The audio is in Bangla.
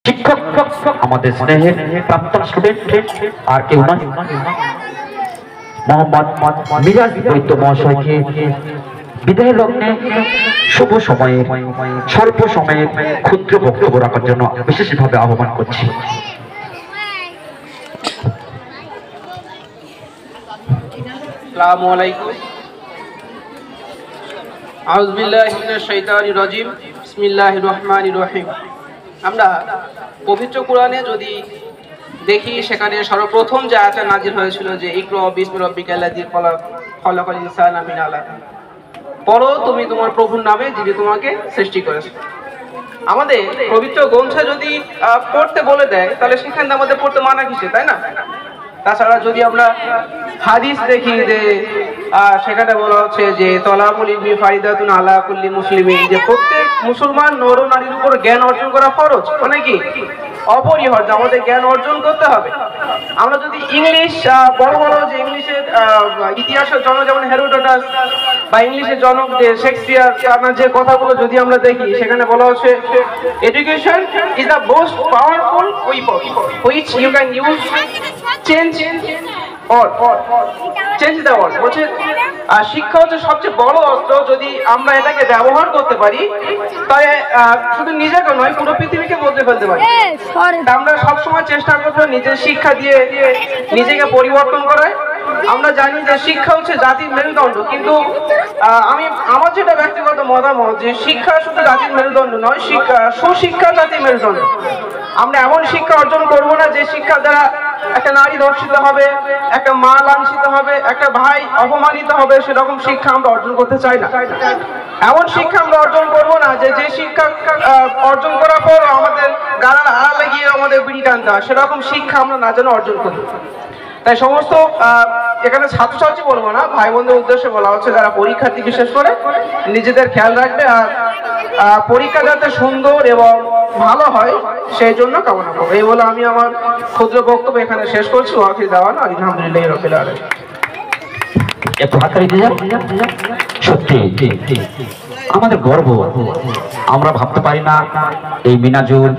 শিক্ষক আমাদের স্নেহের প্রাক্তন স্টুডেন্ট আর কেউ নয়, মোহাম্মদ মিরাজ বৈদ্য মহাশয়কে বিদায় লগ্নে শুভ সময়ে স্বল্প সময়ে ক্ষুদ্র বক্তব্য রাখার জন্য বিশেষভাবে আহ্বান করছি। আসসালামু আলাইকুম। আউযু বিল্লাহি মিনাশ শাইতানির রাজিম। বিসমিল্লাহির রহমানির রহিম। আমরা পবিত্র কোরআনে যদি দেখি, সেখানে সর্বপ্রথম যে আয়াতটা নাযিল হয়েছিল যে ইকরা বিসমি রাব্বিকাল্লাযী খলাক, খলাকাল ইনসানা মিন আলাক, পড়ো তুমি তোমার প্রভুর নামে যিনি তোমাকে সৃষ্টি করেছেন। আমাদের পবিত্র গ্রন্থে যদি পড়তে বলে দেয়, তাহলে সেখানে আমাদের পড়তে মানা কিসে, তাই না? তাছাড়া যদি আমরা হাদিস দেখি যে সেখানে বলা হচ্ছে যে তলাবুল ইলমি ফারিদাতুন আলা কুল্লি মুসলিমিন, যে প্রত্যেক মুসলমান নর নারীর উপর জ্ঞান অর্জন করা ফরজ, মানে কি অপরিহার্য, আমাদের জ্ঞান অর্জন করতে হবে। আমরা যদি ইংলিশ বড় বড় যে ইংলিশের ইতিহাসের জনক যেমন হেরোডোটাস বা ইংলিশের জনক যে শেক্সপিয়ার যে কথাগুলো যদি আমরা দেখি, সেখানে বলা হচ্ছে education is the most powerful weapon which you can use change the world. বলছে শিক্ষা হচ্ছে সবচেয়ে বড় অস্ত্র, যদি আমরা এটাকে ব্যবহার করতে পারি তাহলে শুধু নিজেকে নয় পুরো পৃথিবীকে বদলে ফেলতে পারি। আমরা সবসময় চেষ্টা করবো নিজের শিক্ষা দিয়ে নিজেকে পরিবর্তন করার। আমরা জানি যে শিক্ষা হচ্ছে জাতির মেরুদণ্ড, কিন্তু আমার যেটা ব্যক্তিগত মতামত যে শিক্ষা শুধু জাতির মেরুদণ্ড নয়, সুশিক্ষা জাতির মেরুদণ্ড। আমরা এমন শিক্ষা অর্জন করব না যে শিক্ষা দ্বারা একটা নারী ধর্ষিত হবে, একটা মা লাঞ্ছিত হবে, একটা ভাই অপমানিত হবে, সেরকম শিক্ষা আমরা অর্জন করতে চাই না। এমন শিক্ষা আমরা অর্জন করব না যে শিক্ষা অর্জন করার পর আমাদের গালার আড়ালে গিয়ে আমাদের বিড়ি টানতে হয়, সেরকম শিক্ষা আমরা না যেন অর্জন করি। তাই সমস্ত এখানে ছাত্রছাত্রী বলবো না, ভাই বোনদের উদ্দেশ্যে বলা হচ্ছে যারা পরীক্ষার্থী বিশেষ করে নিজেদের খেয়াল রাখবে, আর পরীক্ষা যাতে সুন্দর এবং ভালো হয় সেই জন্য কামনা করবো। এই বলে আমি আমার ক্ষুদ্র বক্তব্য এখানে শেষ করছি। ওয়াকিল দাওয়ানা আলহামদুলিল্লাহি রাব্বিল আলামিন। একটু হাততালি দিয়ে সত্যি আমাদের গর্ব, আমরা ভাবতে পারি না এই মিনাজুল